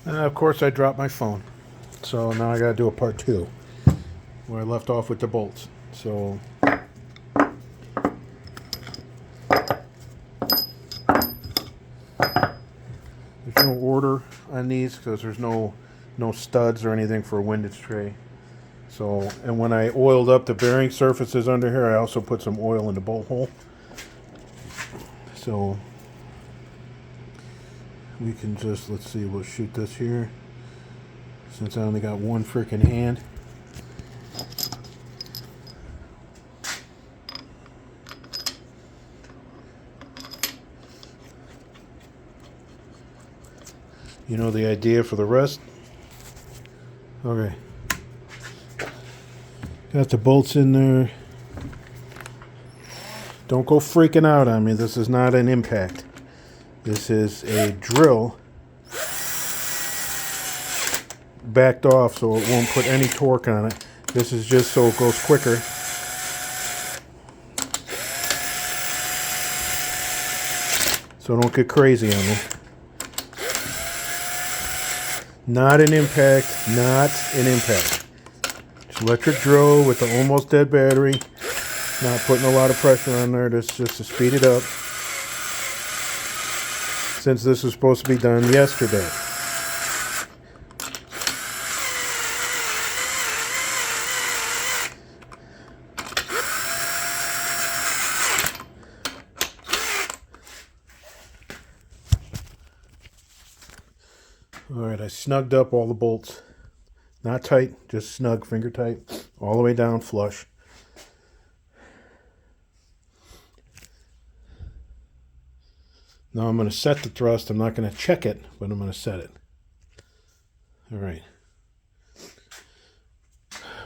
Of course, I dropped my phone. So now I got to do a part 2 where I left off with the bolts. So there's no order on these because there's no studs or anything for a windage tray. So, and when I oiled up the bearing surfaces under here, I also put some oil in the bolt hole. So we can just, let's see, we'll shoot this here since I only got one freaking hand. You know the idea for the rest? Okay. Got the bolts in there. Don't go freaking out on me. This is not an impact. This is a drill backed off so it won't put any torque on it. This is just so it goes quicker. So don't get crazy on me. Not an impact, not an impact. Just electric drill with the almost dead battery. Not putting a lot of pressure on there, just to speed it up. Since this was supposed to be done yesterday. Alright, I snugged up all the bolts. Not tight, just snug, finger tight. All the way down, flush. Now I'm going to set the thrust. I'm not going to check it, but I'm going to set it. Alright.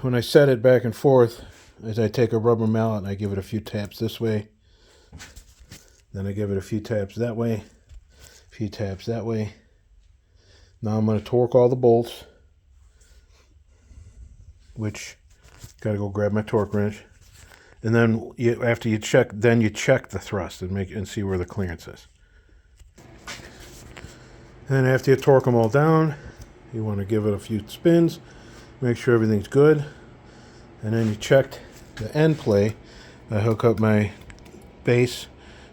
When I set it back and forth, as I take a rubber mallet and I give it a few taps this way, then I give it a few taps that way, a few taps that way. Now I'm going to torque all the bolts, which got to go grab my torque wrench. And then after you check, then you check the thrust and see where the clearance is. And then after you torque them all down, you want to give it a few spins, make sure everything's good. And then you check the end play. I hook up my base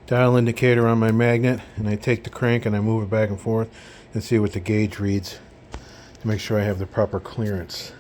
dial indicator on my magnet, and I take the crank and I move it back and forth and see what the gauge reads to make sure I have the proper clearance.